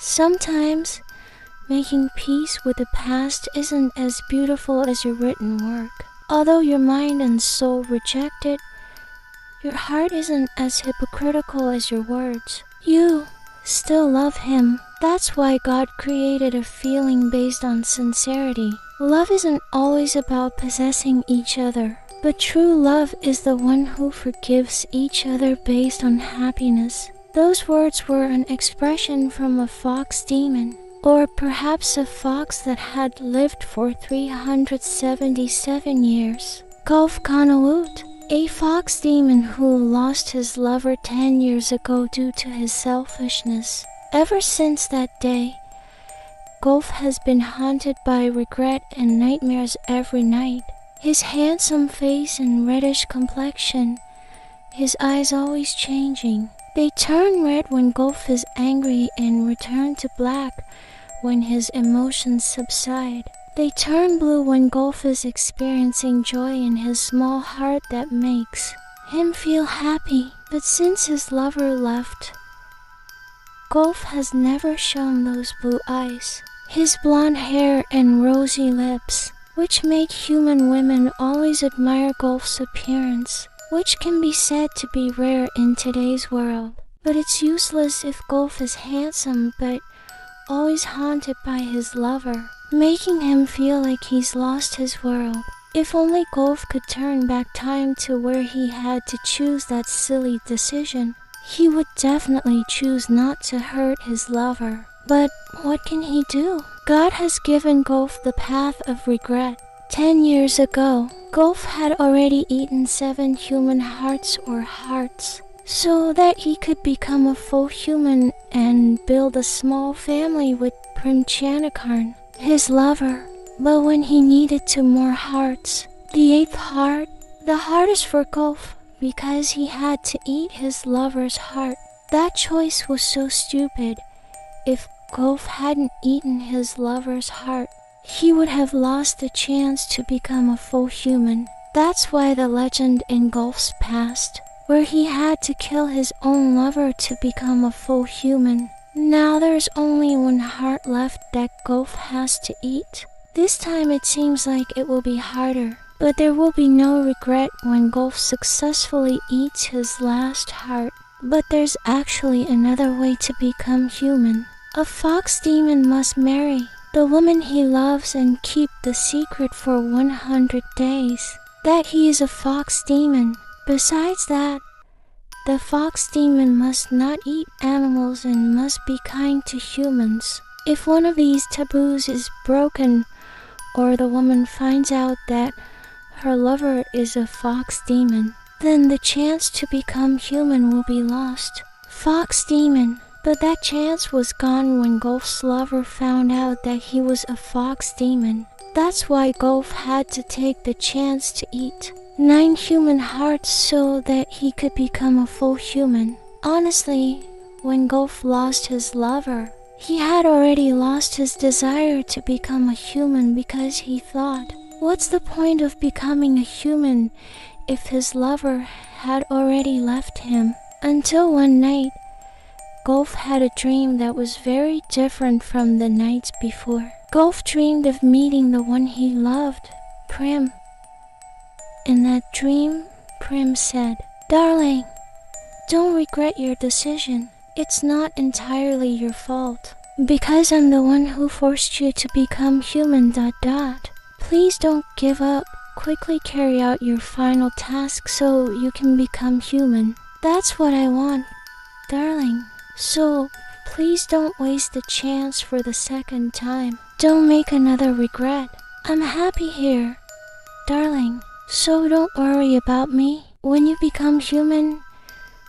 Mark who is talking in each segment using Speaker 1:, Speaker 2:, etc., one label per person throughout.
Speaker 1: Sometimes, making peace with the past isn't as beautiful as your written work. Although your mind and soul reject it, your heart isn't as hypocritical as your words. You still love him. That's why God created a feeling based on sincerity. Love isn't always about possessing each other, but true love is the one who forgives each other based on happiness. Those words were an expression from a fox demon, or perhaps a fox that had lived for 377 years. Gulf Kanawut, a fox demon who lost his lover 10 years ago due to his selfishness. Ever since that day, Gulf has been haunted by regret and nightmares every night. His handsome face and reddish complexion, his eyes always changing. They turn red when Gulf is angry and return to black when his emotions subside. They turn blue when Gulf is experiencing joy in his small heart that makes him feel happy. But since his lover left, Gulf has never shown those blue eyes. His blonde hair and rosy lips, which make human women always admire Gulf's appearance, which can be said to be rare in today's world. But it's useless if Gulf is handsome but always haunted by his lover, making him feel like he's lost his world. If only Gulf could turn back time to where he had to choose that silly decision, he would definitely choose not to hurt his lover. But what can he do? God has given Gulf the path of regret. 10 years ago, Gulf had already eaten 7 human hearts or hearts, so that he could become a full human and build a small family with Primchanakarn, his lover. But when he needed 2 more hearts, the 8th heart, the heart is for Gulf because he had to eat his lover's heart. That choice was so stupid. If Gulf hadn't eaten his lover's heart, he would have lost the chance to become a full human. That's why the legend in Gulf's past, where he had to kill his own lover to become a full human. Now there's only 1 heart left that Gulf has to eat. This time it seems like it will be harder, but there will be no regret when Gulf successfully eats his last heart. But there's actually another way to become human. A fox demon must marry the woman he loves and keep the secret for 100 days that he is a fox demon. Besides that, the fox demon must not eat animals and must be kind to humans. If one of these taboos is broken, or the woman finds out that her lover is a fox demon, then the chance to become human will be lost. Fox demon. But that chance was gone when Gulf's lover found out that he was a fox demon. That's why Gulf had to take the chance to eat 9 human hearts so that he could become a full human. Honestly, when Gulf lost his lover, he had already lost his desire to become a human because he thought, what's the point of becoming a human if his lover had already left him? Until one night, Gulf had a dream that was very different from the nights before. Gulf dreamed of meeting the one he loved, Prim. In that dream, Prim said, "Darling, don't regret your decision. It's not entirely your fault, because I'm the one who forced you to become human. Please don't give up. Quickly carry out your final task so you can become human. That's what I want, darling. So, please don't waste the chance for the second time. Don't make another regret. I'm happy here, darling. So don't worry about me. When you become human,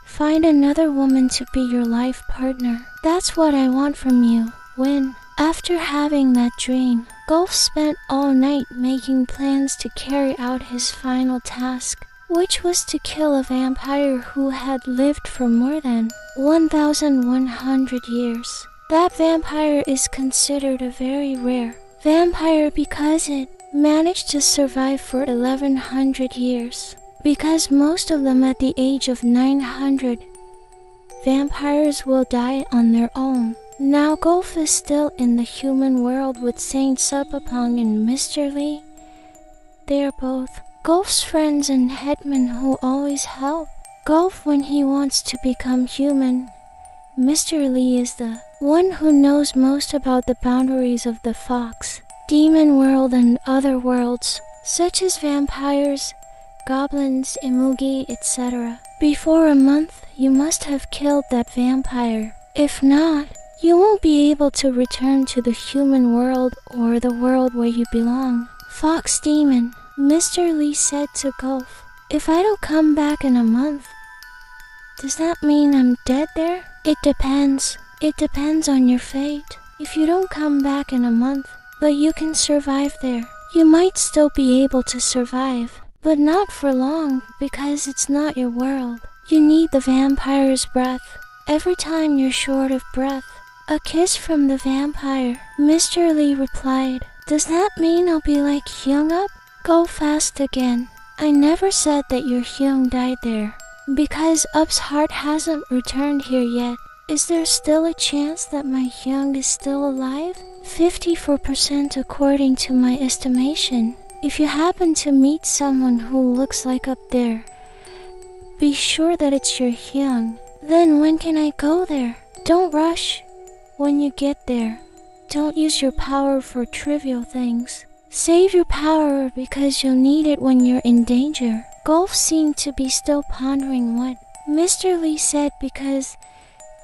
Speaker 1: find another woman to be your life partner. That's what I want from you." When, after having that dream, Gulf spent all night making plans to carry out his final task, which was to kill a vampire who had lived for more than 1,100 years. That vampire is considered a very rare vampire because it managed to survive for 1,100 years. Because most of them at the age of 900, vampires will die on their own. Now Gulf is still in the human world with Saint Suppapong and Mr. Lee. They are both Gulf's friends and headmen who always help Gulf when he wants to become human. Mr. Lee is the one who knows most about the boundaries of the fox, demon world and other worlds, such as vampires, goblins, imugi, etc. Before a month, you must have killed that vampire. If not, you won't be able to return to the human world or the world where you belong. Fox Demon, Mr. Lee said to Gulf, if I don't come back in a month, does that mean I'm dead there? It depends. It depends on your fate. If you don't come back in a month, but you can survive there, you might still be able to survive, but not for long because it's not your world. You need the vampire's breath. Every time you're short of breath, a kiss from the vampire. Mr. Lee replied, does that mean I'll be like Hyung Up? Go fast again. I never said that your Hyung died there, because Up's heart hasn't returned here yet. Is there still a chance that my Hyung is still alive? 54% according to my estimation. If you happen to meet someone who looks like Up there, be sure that it's your Hyung. Then when can I go there? Don't rush. When you get there, don't use your power for trivial things. Save your power because you'll need it when you're in danger. Gulf seemed to be still pondering what Mr. Lee said because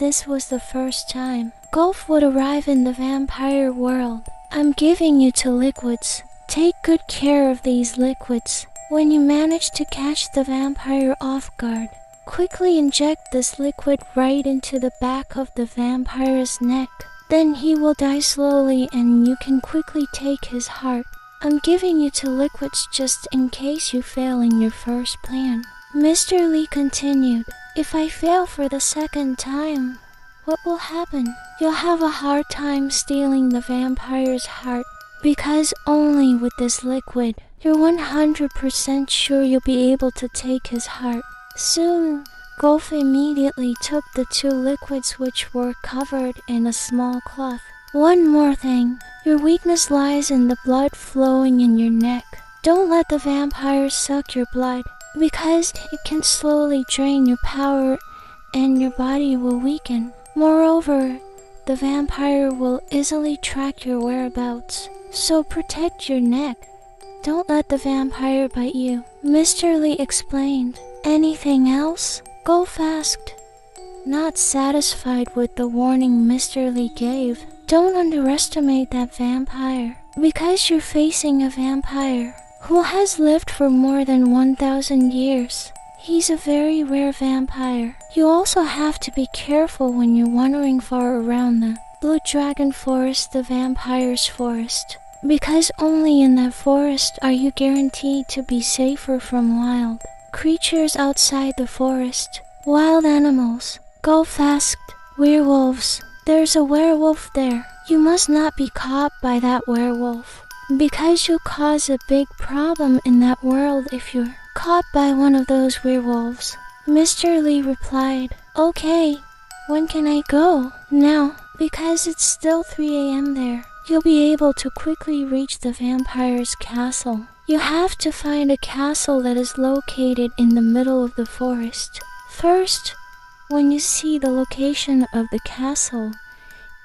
Speaker 1: this was the first time Gulf would arrive in the vampire world. I'm giving you 2 liquids. Take good care of these liquids. When you manage to catch the vampire off guard, quickly inject this liquid right into the back of the vampire's neck. Then he will die slowly and you can quickly take his heart. I'm giving you 2 liquids just in case you fail in your first plan. Mr. Lee continued, if I fail for the second time, what will happen? You'll have a hard time stealing the vampire's heart, because only with this liquid, you're 100% sure you'll be able to take his heart. Soon, Gulf immediately took the 2 liquids which were covered in a small cloth. One more thing, your weakness lies in the blood flowing in your neck. Don't let the vampire suck your blood, because it can slowly drain your power and your body will weaken. Moreover, the vampire will easily track your whereabouts, so protect your neck. Don't let the vampire bite you. Mr. Lee explained. Anything else? Gulf asked. Not satisfied with the warning Mr. Lee gave, don't underestimate that vampire, because you're facing a vampire who has lived for more than 1,000 years. He's a very rare vampire. You also have to be careful when you're wandering far around the Blue Dragon Forest, the vampire's forest, because only in that forest are you guaranteed to be safer from wild creatures outside the forest. Wild animals. Gulf asked. Werewolves. There's a werewolf there. You must not be caught by that werewolf, because you'll cause a big problem in that world if you're caught by one of those werewolves. Mr. Lee replied, okay, when can I go? Now, because it's still 3 a.m. there. You'll be able to quickly reach the vampire's castle. You have to find a castle that is located in the middle of the forest. First, when you see the location of the castle,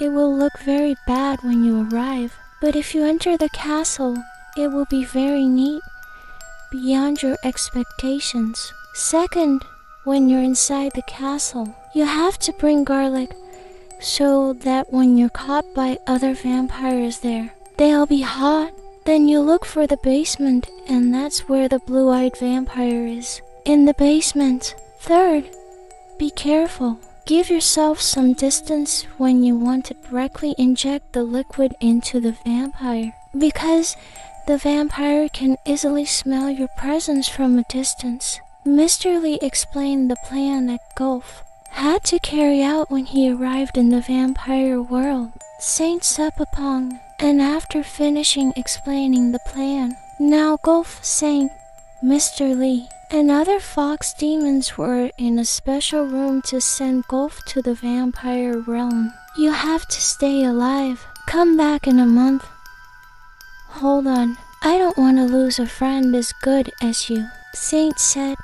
Speaker 1: it will look very bad when you arrive. But if you enter the castle, it will be very neat, beyond your expectations. Second, when you're inside the castle, you have to bring garlic so that when you're caught by other vampires there, they'll be hot. Then you look for the basement, and that's where the blue-eyed vampire is. In the basement. Third, be careful. Give yourself some distance when you want to directly inject the liquid into the vampire, because the vampire can easily smell your presence from a distance. Mr. Lee explained the plan that Gulf had to carry out when he arrived in the vampire world. Saint Suppapong. And after finishing explaining the plan, now Gulf, Saint, Mr. Lee, and other fox demons were in a special room to send Gulf to the vampire realm. You have to stay alive. Come back in a month. Hold on, I don't want to lose a friend as good as you, Saint said,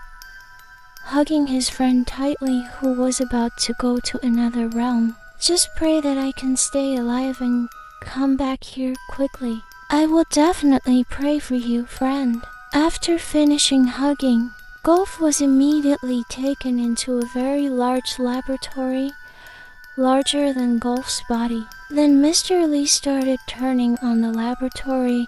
Speaker 1: hugging his friend tightly who was about to go to another realm. Just pray that I can stay alive and come back here quickly. I will definitely pray for you, friend. After finishing hugging, Gulf was immediately taken into a very large laboratory, larger than Gulf's body. Then Mr. Lee started turning on the laboratory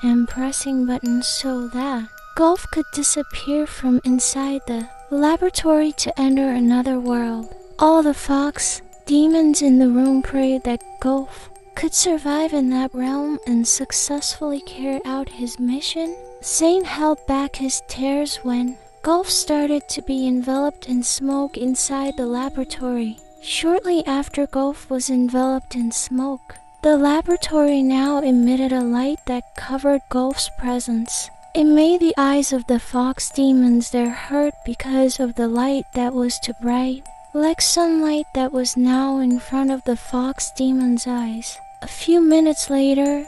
Speaker 1: and pressing buttons so that Gulf could disappear from inside the laboratory to enter another world. All the fox demons in the room prayed that Gulf could survive in that realm and successfully carry out his mission. Saint held back his tears when Gulf started to be enveloped in smoke inside the laboratory. Shortly after Gulf was enveloped in smoke, the laboratory now emitted a light that covered Gulf's presence. It made the eyes of the fox demons there hurt because of the light that was too bright, like sunlight that was now in front of the fox demon's eyes. A few minutes later,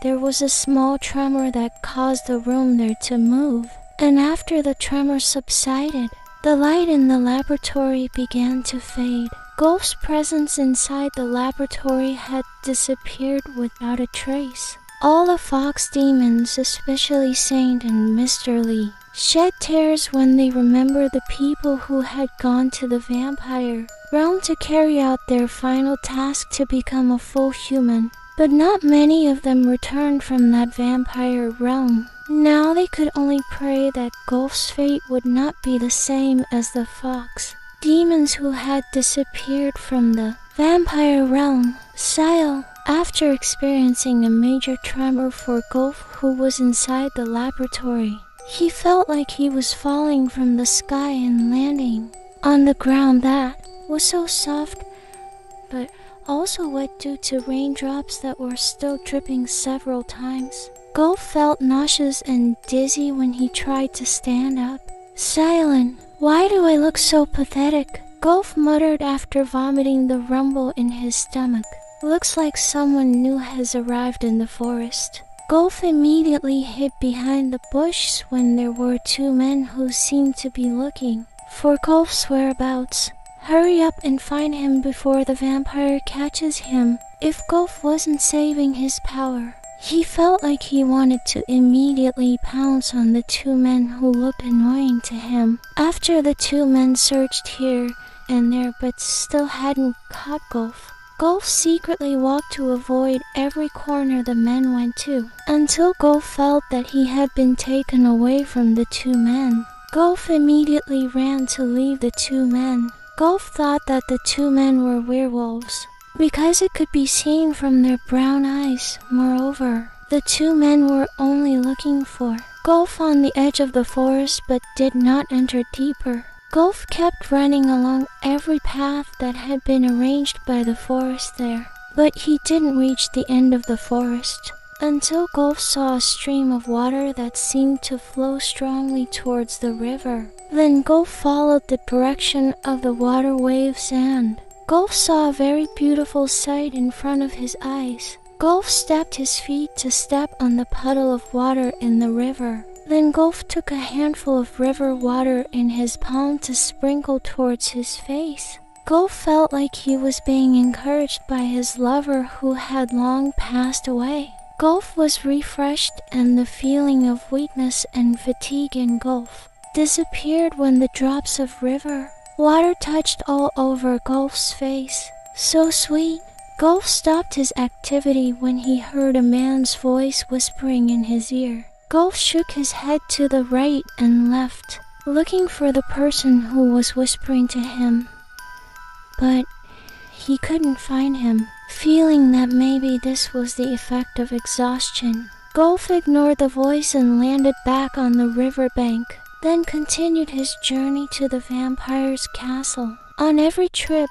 Speaker 1: there was a small tremor that caused the room there to move, and after the tremor subsided, the light in the laboratory began to fade. Gulf's presence inside the laboratory had disappeared without a trace. All the fox demons, especially Saint and Mr. Lee, shed tears when they remembered the people who had gone to the vampire realm to carry out their final task to become a full human. But not many of them returned from that vampire realm. Now they could only pray that Gulf's fate would not be the same as the fox demons who had disappeared from the vampire realm. Sile, after experiencing a major tremor for Gulf who was inside the laboratory, he felt like he was falling from the sky and landing on the ground that was so soft but also wet due to raindrops that were still dripping several times. Gulf felt nauseous and dizzy when he tried to stand up. Silent, why do I look so pathetic? Gulf muttered after vomiting the rumble in his stomach. Looks like someone new has arrived in the forest. Gulf immediately hid behind the bush when there were two men who seemed to be looking for Gulf's whereabouts. Hurry up and find him before the vampire catches him. If Gulf wasn't saving his power, he felt like he wanted to immediately pounce on the two men who looked annoying to him. After the two men searched here and there but still hadn't caught Gulf, Gulf secretly walked to avoid every corner the men went to, until Gulf felt that he had been taken away from the two men. Gulf immediately ran to leave the two men. Gulf thought that the two men were werewolves, because it could be seen from their brown eyes. Moreover, the two men were only looking for Gulf on the edge of the forest but did not enter deeper. Gulf kept running along every path that had been arranged by the forest there, but he didn't reach the end of the forest until Gulf saw a stream of water that seemed to flow strongly towards the river. Then Gulf followed the direction of the water waves and Gulf saw a very beautiful sight in front of his eyes. Gulf stepped his feet to step on the puddle of water in the river. Then Gulf took a handful of river water in his palm to sprinkle towards his face. Gulf felt like he was being encouraged by his lover who had long passed away. Gulf was refreshed and the feeling of weakness and fatigue in Gulf disappeared when the drops of river water touched all over Gulf's face. So sweet. Gulf stopped his activity when he heard a man's voice whispering in his ear. Gulf shook his head to the right and left, looking for the person who was whispering to him. But he couldn't find him. Feeling that maybe this was the effect of exhaustion, Gulf ignored the voice and landed back on the riverbank, then continued his journey to the vampire's castle. On every trip,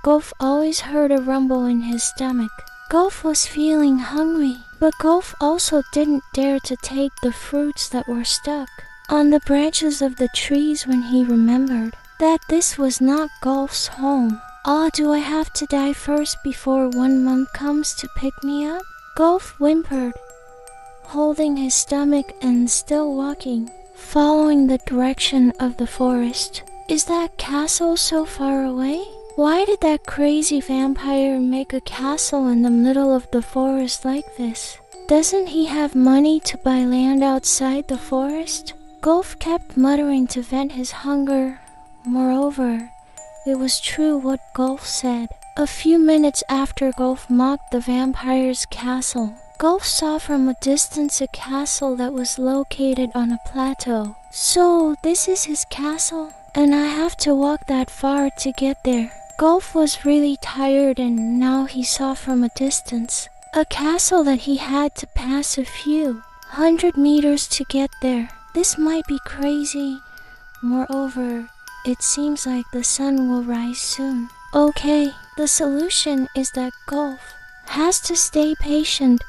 Speaker 1: Gulf always heard a rumble in his stomach. Gulf was feeling hungry, but Gulf also didn't dare to take the fruits that were stuck on the branches of the trees when he remembered that this was not Gulf's home. "Ah, do I have to die first before 1 month comes to pick me up?" Gulf whimpered, holding his stomach and still walking, following the direction of the forest. "Is that castle so far away? Why did that crazy vampire make a castle in the middle of the forest like this? Doesn't he have money to buy land outside the forest?" Gulf kept muttering to vent his hunger. Moreover, it was true what Gulf said. A few minutes after Gulf mocked the vampire's castle, Gulf saw from a distance a castle that was located on a plateau. "So this is his castle, and I have to walk that far to get there." Gulf was really tired, and now he saw from a distance a castle that he had to pass a few 100 meters to get there. This might be crazy. Moreover, it seems like the sun will rise soon. Okay, the solution is that Gulf has to stay patient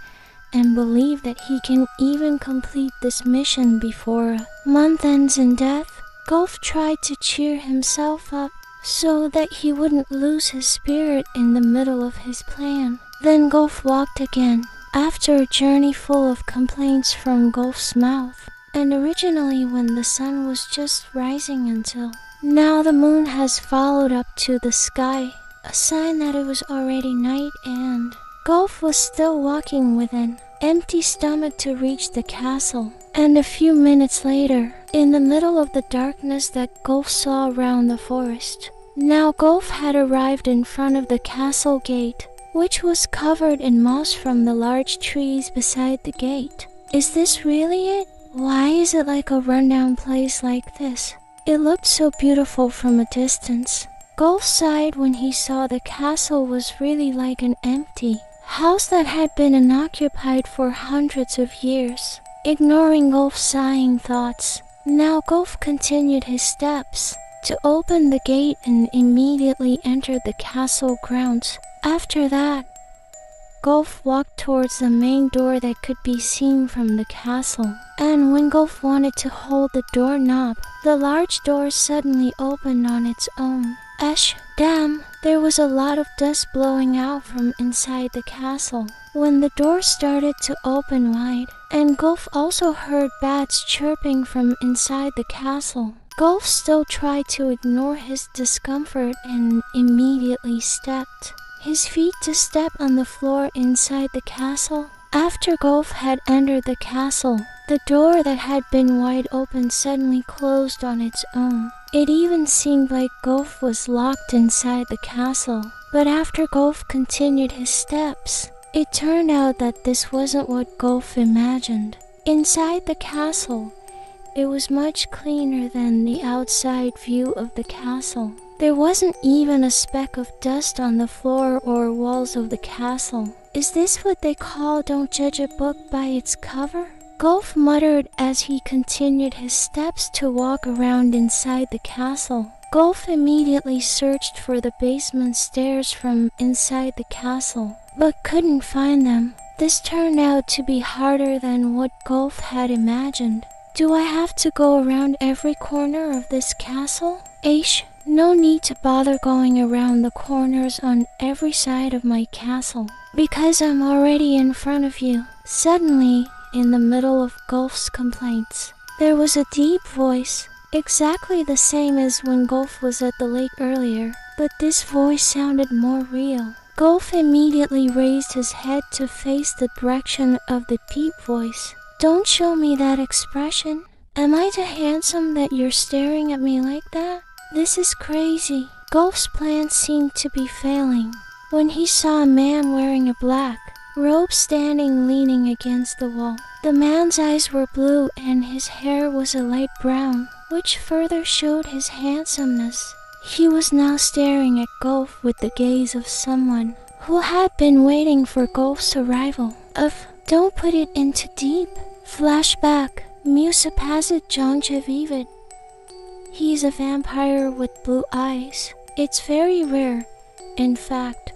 Speaker 1: and believe that he can even complete this mission before a month ends in death. Gulf tried to cheer himself up so that he wouldn't lose his spirit in the middle of his plan. Then Gulf walked again, after a journey full of complaints from Gulf's mouth, and originally when the sun was just rising until now the moon has followed up to the sky, a sign that it was already night, and Gulf was still walking with an empty stomach to reach the castle. And a few minutes later, in the middle of the darkness that Gulf saw around the forest, now Gulf had arrived in front of the castle gate, which was covered in moss from the large trees beside the gate. Is this really it? Why is it like a rundown place like this? It looked so beautiful from a distance. Gulf sighed when he saw the castle was really like an empty house that had been unoccupied for hundreds of years. Ignoring Gulf's sighing thoughts, now Gulf continued his steps to open the gate and immediately entered the castle grounds. After that, Gulf walked towards the main door that could be seen from the castle, and when Gulf wanted to hold the doorknob, the large door suddenly opened on its own. Esh, damn, there was a lot of dust blowing out from inside the castle when the door started to open wide, and Gulf also heard bats chirping from inside the castle. Gulf still tried to ignore his discomfort and immediately stepped his feet to step on the floor inside the castle. After Gulf had entered the castle, the door that had been wide open suddenly closed on its own. It even seemed like Gulf was locked inside the castle. But after Gulf continued his steps, it turned out that this wasn't what Gulf imagined. Inside the castle, it was much cleaner than the outside view of the castle. There wasn't even a speck of dust on the floor or walls of the castle. Is this what they call don't judge a book by its cover? Gulf muttered as he continued his steps to walk around inside the castle. Gulf immediately searched for the basement stairs from inside the castle, but couldn't find them. This turned out to be harder than what Gulf had imagined. Do I have to go around every corner of this castle? Aish, no need to bother going around the corners on every side of my castle, because I'm already in front of you. Suddenly, in the middle of Gulf's complaints, there was a deep voice, exactly the same as when Gulf was at the lake earlier, but this voice sounded more real. Gulf immediately raised his head to face the direction of the deep voice. Don't show me that expression. Am I too handsome that you're staring at me like that? This is crazy. Gulf's plans seemed to be failing when he saw a man wearing a black robe standing leaning against the wall. The man's eyes were blue and his hair was a light brown, which further showed his handsomeness. He was now staring at Gulf with the gaze of someone who had been waiting for Gulf's arrival. Don't put it into deep. Flashback. Mew Suppasit Vivid. He's a vampire with blue eyes. It's very rare. In fact,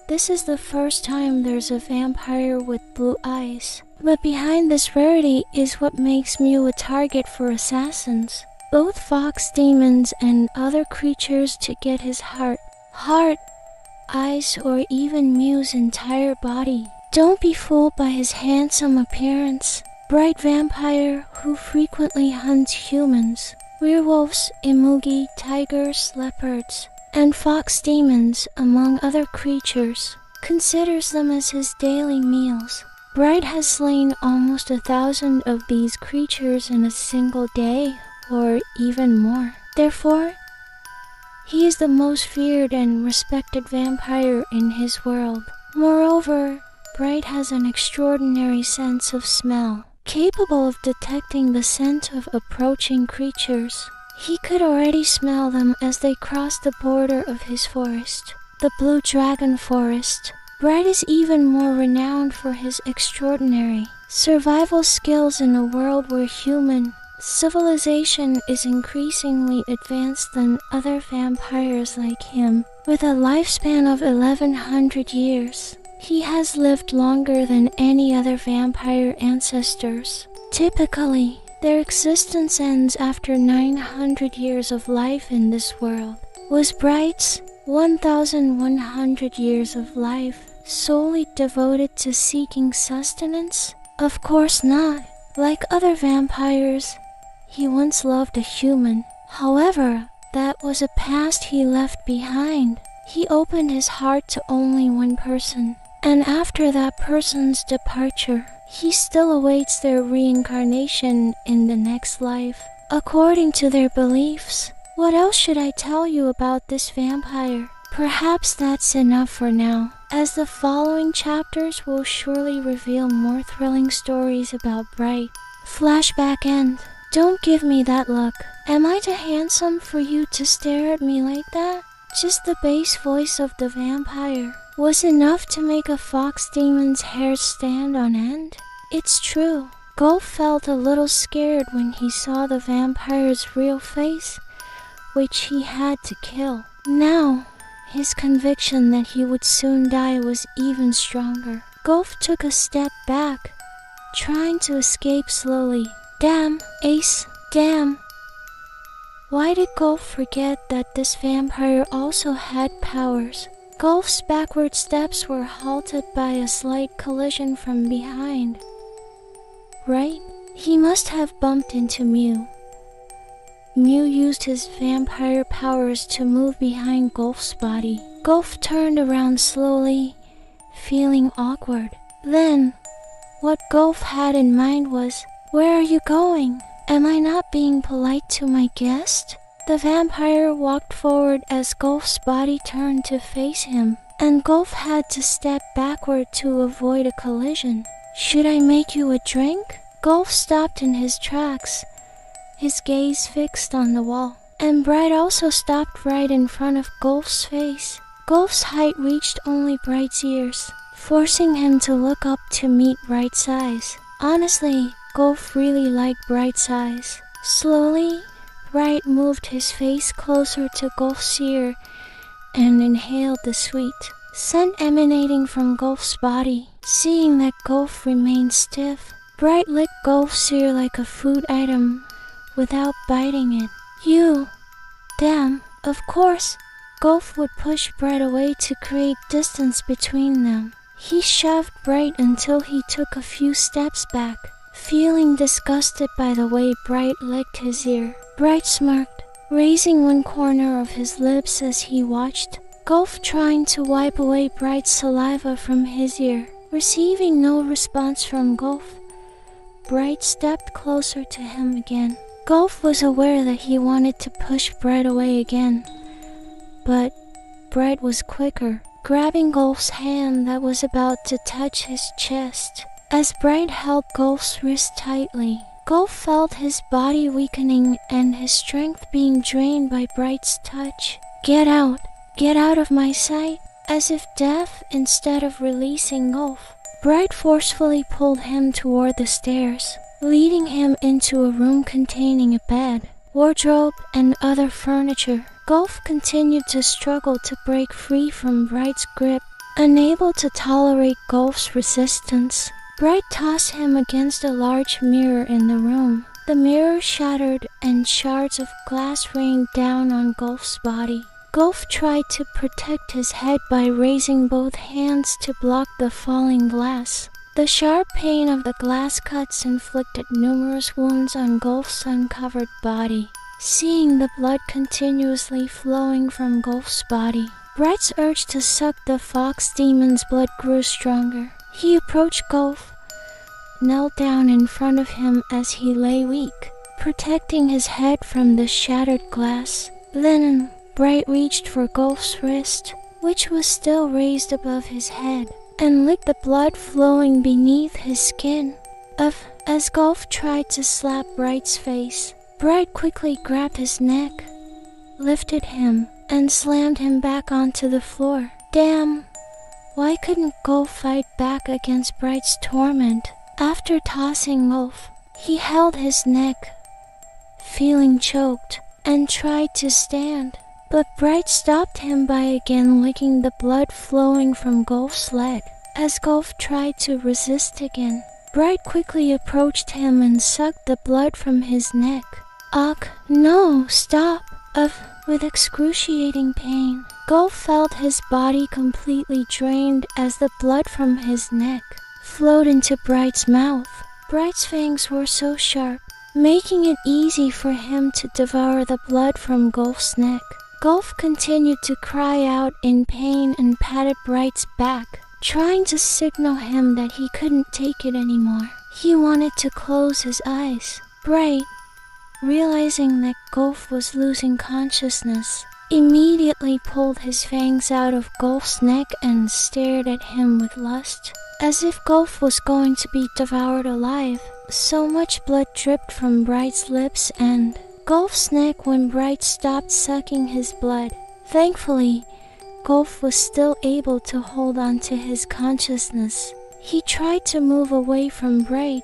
Speaker 1: this is the first time there's a vampire with blue eyes. But behind this rarity is what makes Mew a target for assassins, both fox demons and other creatures, to get his heart. heart, eyes, or even Mew's entire body. Don't be fooled by his handsome appearance. Bright vampire who frequently hunts humans, werewolves, imugi, tigers, leopards, and fox demons, among other creatures, considers them as his daily meals. Bright has slain almost 1,000 of these creatures in a single day, or even more. Therefore, he is the most feared and respected vampire in his world. Moreover, Bright has an extraordinary sense of smell, capable of detecting the scent of approaching creatures. He could already smell them as they crossed the border of his forest, the Blue Dragon Forest. Bright is even more renowned for his extraordinary survival skills in a world where human civilization is increasingly advanced than other vampires like him. With a lifespan of 1,100 years, he has lived longer than any other vampire ancestors. Typically, their existence ends after 900 years of life in this world. Was Bright's 1,100 years of life solely devoted to seeking sustenance? Of course not. Like other vampires, he once loved a human. However, that was a past he left behind. He opened his heart to only one person, and after that person's departure, he still awaits their reincarnation in the next life, according to their beliefs. What else should I tell you about this vampire? Perhaps that's enough for now, as the following chapters will surely reveal more thrilling stories about Bright. Flashback end. Don't give me that look. Am I too handsome for you to stare at me like that? Just the bass voice of the vampire was enough to make a fox demon's hair stand on end. It's true. Gulf felt a little scared when he saw the vampire's real face, which he had to kill. Now, his conviction that he would soon die was even stronger. Gulf took a step back, trying to escape slowly. Damn, Ace, damn. Why did Gulf forget that this vampire also had powers? Gulf's backward steps were halted by a slight collision from behind. Right? He must have bumped into Mew. Mew used his vampire powers to move behind Gulf's body. Gulf turned around slowly, feeling awkward. Then, what Gulf had in mind was, "Where are you going? Am I not being polite to my guest?" The vampire walked forward as Gulf's body turned to face him, and Gulf had to step backward to avoid a collision. "Should I make you a drink?" Gulf stopped in his tracks, his gaze fixed on the wall, and Bright also stopped right in front of Gulf's face. Gulf's height reached only Bright's ears, forcing him to look up to meet Bright's eyes. Honestly, Gulf really liked Bright's eyes. Slowly, Bright moved his face closer to Gulf's ear and inhaled the sweet scent emanating from Gulf's body. Seeing that Gulf remained stiff, Bright licked Gulf's ear like a food item without biting it. "You, damn." Of course, Gulf would push Bright away to create distance between them. He shoved Bright until he took a few steps back, feeling disgusted by the way Bright licked his ear. Bright smirked, raising one corner of his lips as he watched Gulf trying to wipe away Bright's saliva from his ear. Receiving no response from Gulf, Bright stepped closer to him again. Gulf was aware that he wanted to push Bright away again, but Bright was quicker, grabbing Gulf's hand that was about to touch his chest. As Bright held Gulf's wrist tightly, Gulf felt his body weakening and his strength being drained by Bright's touch. Get out of my sight." As if deaf, instead of releasing Gulf, Bright forcefully pulled him toward the stairs, leading him into a room containing a bed, wardrobe, and other furniture. Gulf continued to struggle to break free from Bright's grip, unable to tolerate Gulf's resistance. Bright tossed him against a large mirror in the room. The mirror shattered and shards of glass rained down on Gulf's body. Golf tried to protect his head by raising both hands to block the falling glass. The sharp pain of the glass cuts inflicted numerous wounds on Golf's uncovered body. Seeing the blood continuously flowing from Golf's body, Bright's urge to suck the fox demon's blood grew stronger. He approached Golf, knelt down in front of him as he lay weak, protecting his head from the shattered glass. Then Bright reached for Golf's wrist, which was still raised above his head, and licked the blood flowing beneath his skin. As Golf tried to slap Bright's face, Bright quickly grabbed his neck, lifted him, and slammed him back onto the floor. Damn! Why couldn't Golf fight back against Bright's torment? After tossing Golf, he held his neck, feeling choked, and tried to stand. But Bright stopped him by again licking the blood flowing from Golf's leg. As Golf tried to resist again, Bright quickly approached him and sucked the blood from his neck. Ugh, no, stop! With excruciating pain, Golf felt his body completely drained as the blood from his neck flowed into Bright's mouth. Bright's fangs were so sharp, making it easy for him to devour the blood from Golf's neck. Golf continued to cry out in pain and patted Bright's back, trying to signal him that he couldn't take it anymore. He wanted to close his eyes. Bright, realizing that Golf was losing consciousness, immediately pulled his fangs out of Golf's neck and stared at him with lust, as if Golf was going to be devoured alive. So much blood dripped from Bright's lips and Golf's neck when Bright stopped sucking his blood. Thankfully, Golf was still able to hold on to his consciousness. He tried to move away from Bright,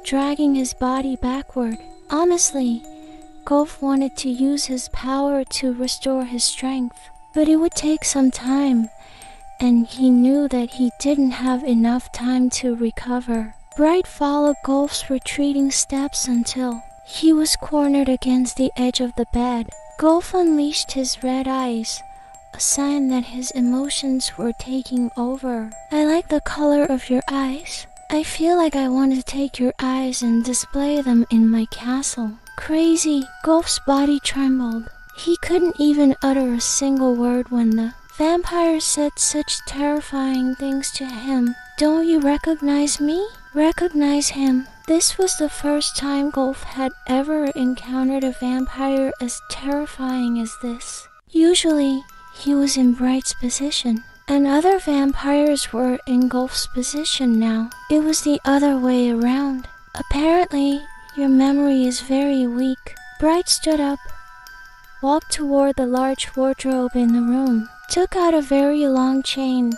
Speaker 1: dragging his body backward. Honestly, Golf wanted to use his power to restore his strength, but it would take some time, and he knew that he didn't have enough time to recover. Bright followed Golf's retreating steps until he was cornered against the edge of the bed. Golf unleashed his red eyes, a sign that his emotions were taking over. I like the color of your eyes. I feel like I want to take your eyes and display them in my castle. Crazy! Golf's body trembled. He couldn't even utter a single word when the vampire said such terrifying things to him. Don't you recognize me? Recognize him. This was the first time Golf had ever encountered a vampire as terrifying as this. Usually, he was in Bright's position, and other vampires were in Golf's position now. It was the other way around. Apparently, your memory is very weak. Bright stood up, walked toward the large wardrobe in the room, took out a very long chain,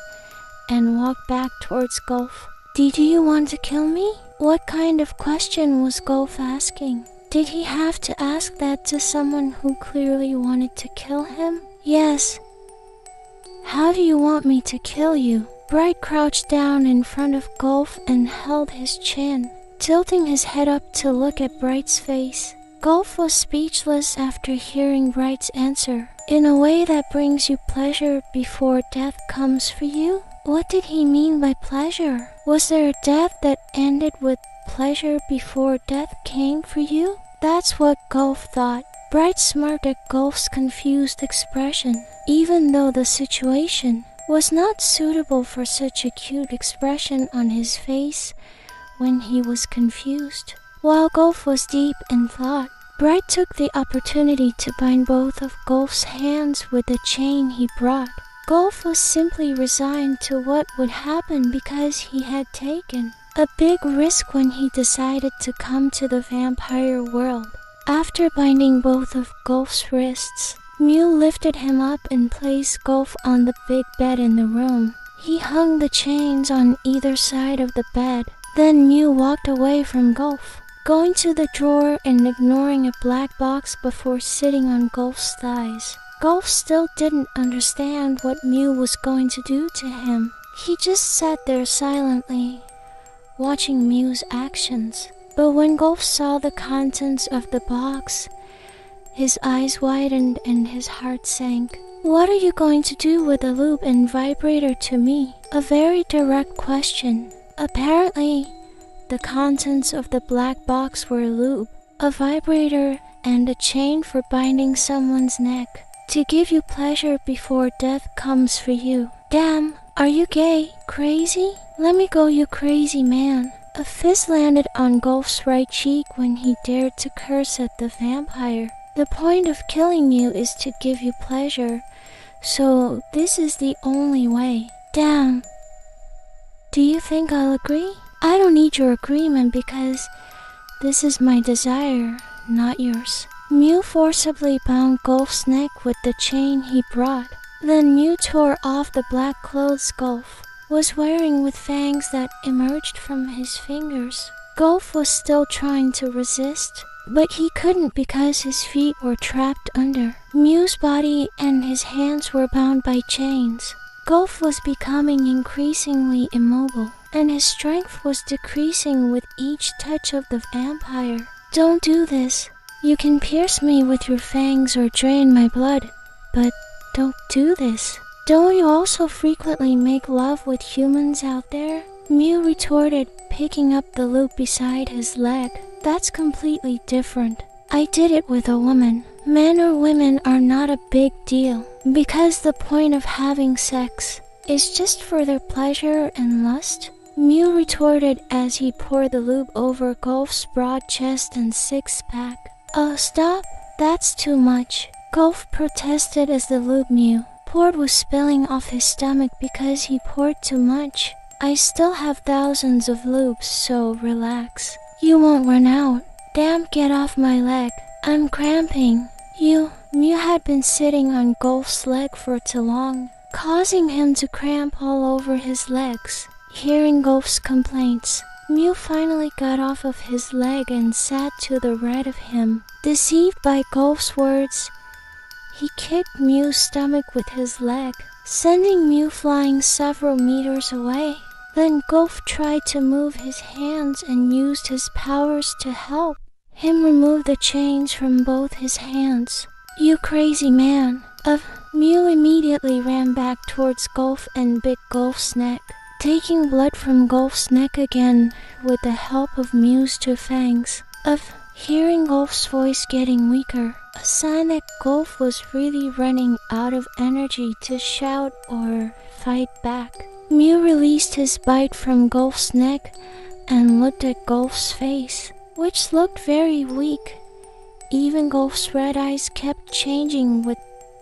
Speaker 1: and walked back towards Golf. Did you want to kill me? What kind of question was Golf asking? Did he have to ask that to someone who clearly wanted to kill him? Yes. How do you want me to kill you? Bright crouched down in front of Golf and held his chin, tilting his head up to look at Bright's face. Golf was speechless after hearing Bright's answer. In a way that brings you pleasure before death comes for you? What did he mean by pleasure? Was there a death that ended with pleasure before death came for you? That's what Golf thought. Bright smirked at Golf's confused expression, even though the situation was not suitable for such a cute expression on his face when he was confused. While Golf was deep in thought, Bright took the opportunity to bind both of Golf's hands with the chain he brought. Golf was simply resigned to what would happen because he had taken a big risk when he decided to come to the vampire world. After binding both of Golf's wrists, Mew lifted him up and placed Golf on the big bed in the room. He hung the chains on either side of the bed. Then Mew walked away from Golf, going to the drawer and ignoring a black box before sitting on Golf's thighs. Golf still didn't understand what Mew was going to do to him. He just sat there silently, watching Mew's actions. But when Golf saw the contents of the box, His eyes widened and his heart sank. What are you going to do with a loop and vibrator to me? A very direct question. Apparently, the contents of the black box were a loop, a vibrator, and a chain for binding someone's neck. To give you pleasure before death comes for you. Damn, are you gay? Crazy? Let me go, you crazy man. A fist landed on Golf's right cheek when he dared to curse at the vampire. The point of killing you is to give you pleasure, so this is the only way. Damn. Do you think I'll agree? I don't need your agreement because this is my desire, not yours. Mew forcibly bound Golf's neck with the chain he brought. Then Mew tore off the black clothes Golf was wearing with fangs that emerged from his fingers. Golf was still trying to resist, but he couldn't because his feet were trapped under. Mew's body and his hands were bound by chains. Golf was becoming increasingly immobile, and his strength was decreasing with each touch of the vampire. Don't do this. You can pierce me with your fangs or drain my blood, but don't do this. Don't you also frequently make love with humans out there? Mew retorted, picking up the loop beside his leg. That's completely different. I did it with a woman. Men or women are not a big deal, because the point of having sex is just for their pleasure and lust. Mew retorted as he poured the loop over Golf's broad chest and six-pack. Oh, stop! That's too much. Golf protested as the loop Mew poured was spilling off his stomach because he poured too much. I still have thousands of loops, so relax. You won't run out. Damn, get off my leg. I'm cramping. Mew had been sitting on Golf's leg for too long, causing him to cramp all over his legs. Hearing Golf's complaints, Mew finally got off of his leg and sat to the right of him. Deceived by Golf's words, he kicked Mew's stomach with his leg, sending Mew flying several meters away. Then Golf tried to move his hands and used his powers to help him remove the chains from both his hands. You crazy man. Mew immediately ran back towards Golf and bit Golf's neck, taking blood from Golf's neck again with the help of Mew's two fangs. Hearing Golf's voice getting weaker, a sign that Golf was really running out of energy to shout or fight back. Mew released his bite from Golf's neck and looked at Golf's face, which looked very weak. Even Golf's red eyes kept changing with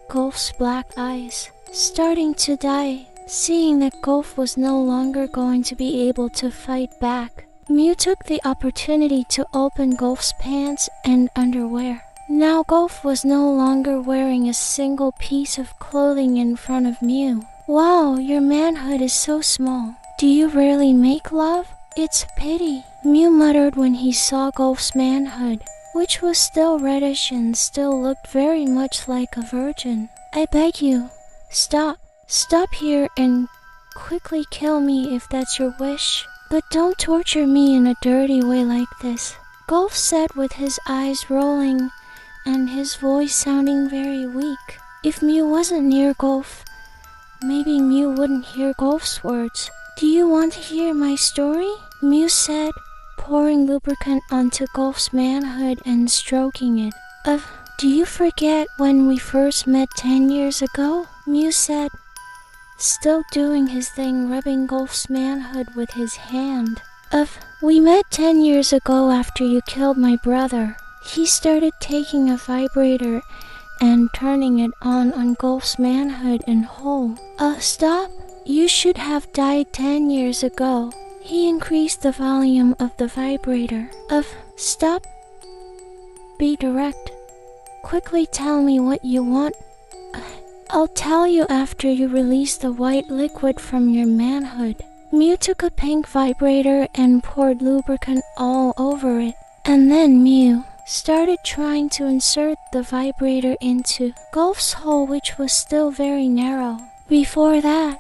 Speaker 1: Golf's black eyes, starting to die. Seeing that Golf was no longer going to be able to fight back, Mew took the opportunity to open Golf's pants and underwear. Now Golf was no longer wearing a single piece of clothing in front of Mew. Wow, your manhood is so small. Do you rarely make love? It's a pity, Mew muttered when he saw Golf's manhood, which was still reddish and still looked very much like a virgin. I beg you, stop. Stop here and quickly kill me if that's your wish. But don't torture me in a dirty way like this, Golf said with his eyes rolling and his voice sounding very weak. If Mew wasn't near Golf, maybe Mew wouldn't hear Golf's words. Do you want to hear my story? Mew said, pouring lubricant onto Golf's manhood and stroking it. Do you forget when we first met 10 years ago? Mew said, still doing his thing, rubbing Golf's manhood with his hand. We met 10 years ago after you killed my brother. He started taking a vibrator and turning it on Golf's manhood and hole. Stop. You should have died 10 years ago. He increased the volume of the vibrator. Stop. Be direct. Quickly tell me what you want. I'll tell you after you release the white liquid from your manhood. Mew took a pink vibrator and poured lubricant all over it. And then Mew started trying to insert the vibrator into Golf's hole, which was still very narrow. Before that,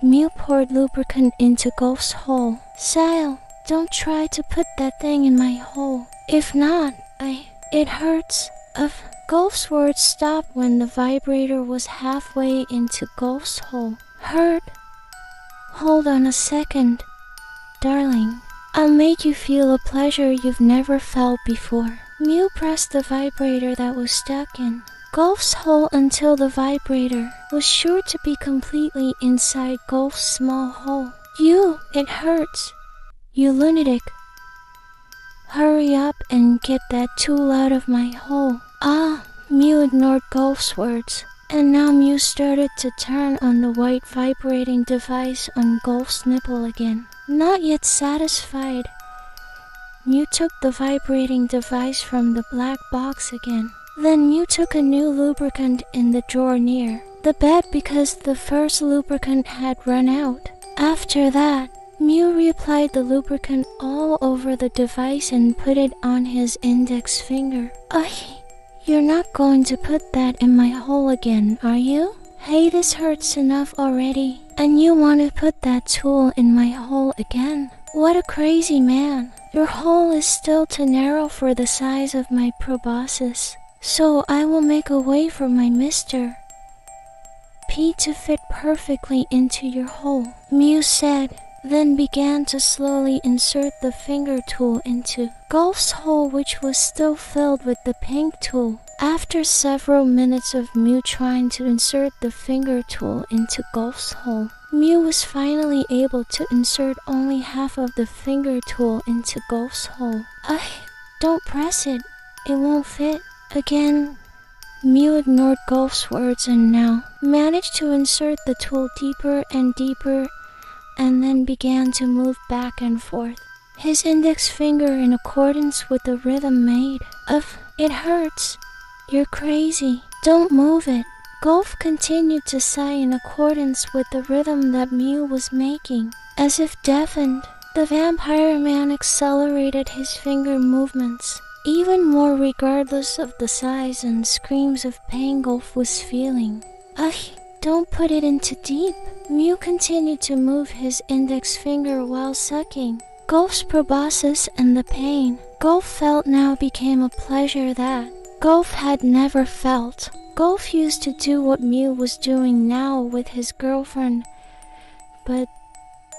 Speaker 1: Mew poured lubricant into Golf's hole. Sile, don't try to put that thing in my hole. If not, it hurts. Golf's words stopped when the vibrator was halfway into Golf's hole. Hurt? Hold on a second, darling. I'll make you feel a pleasure you've never felt before. Mew pressed the vibrator that was stuck in Golf's hole until the vibrator was sure to be completely inside Golf's small hole. It hurts. You lunatic. Hurry up and get that tool out of my hole. Mew ignored Golf's words, and now Mew started to turn on the white vibrating device on Golf's nipple again. Not yet satisfied, Mew took the vibrating device from the black box again. Then Mew took a new lubricant in the drawer near the bed because the first lubricant had run out. After that, Mew reapplied the lubricant all over the device and put it on his index finger. You're not going to put that in my hole again, are you? Hey, this hurts enough already, and you want to put that tool in my hole again? What a crazy man. Your hole is still too narrow for the size of my proboscis, so I will make a way for my Mr. P to fit perfectly into your hole, Mew said, then began to slowly insert the finger tool into Golf's hole, which was still filled with the pink tool. After several minutes of Mew trying to insert the finger tool into Golf's hole, Mew was finally able to insert only half of the finger tool into Golf's hole. Don't press it. It won't fit. Again, Mew ignored Golf's words and now managed to insert the tool deeper and deeper, and then began to move back and forth, his index finger in accordance with the rhythm made. It hurts. You're crazy. Don't move it. Golf continued to sigh in accordance with the rhythm that Mew was making. As if deafened, the vampire man accelerated his finger movements even more regardless of the sighs and screams of pain Golf was feeling. Don't put it in too deep. Mew continued to move his index finger while sucking Golf's proboscis, and the pain Golf felt now became a pleasure that Golf had never felt. Golf used to do what Mew was doing now with his girlfriend, but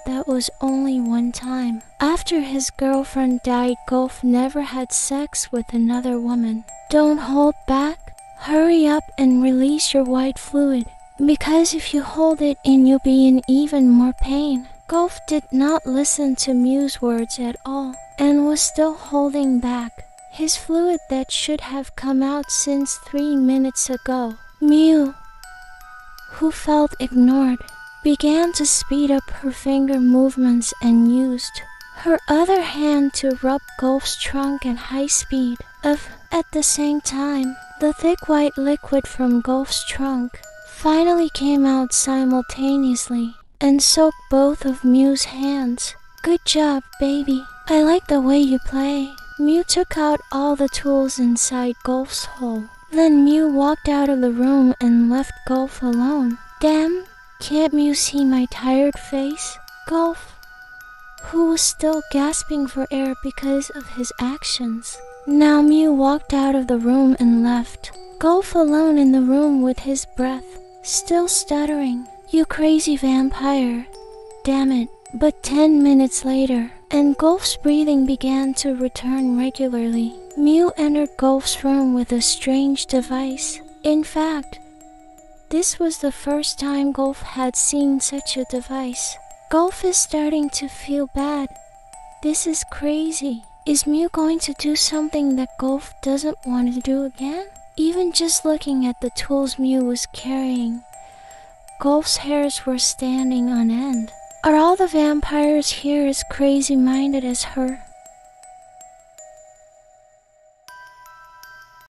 Speaker 1: that was only one time. After his girlfriend died, Golf never had sex with another woman. Don't hold back. Hurry up and release your white fluid, because if you hold it in, you'll be in even more pain. Golf did not listen to Mew's words at all, and was still holding back his fluid that should have come out since 3 minutes ago. Mew, who felt ignored, began to speed up her finger movements and used her other hand to rub Golf's trunk at high speed. At the same time, the thick white liquid from Golf's trunk finally came out simultaneously and soaked both of Mew's hands. Good job, baby. I like the way you play. Mew took out all the tools inside Golf's hole. Then Mew walked out of the room and left Golf alone. Damn, can't Mew see my tired face? Golf, who was still gasping for air because of his actions. Now Mew walked out of the room and left Golf alone in the room with his breath still stuttering. You crazy vampire. Damn it. But 10 minutes later, and Golf's breathing began to return regularly. Mew entered Golf's room with a strange device. In fact, this was the first time Golf had seen such a device. Golf is starting to feel bad. This is crazy. Is Mew going to do something that Golf doesn't want to do again? Even just looking at the tools Mew was carrying, Golf's hairs were standing on end. Are all the vampires here as crazy-minded as her?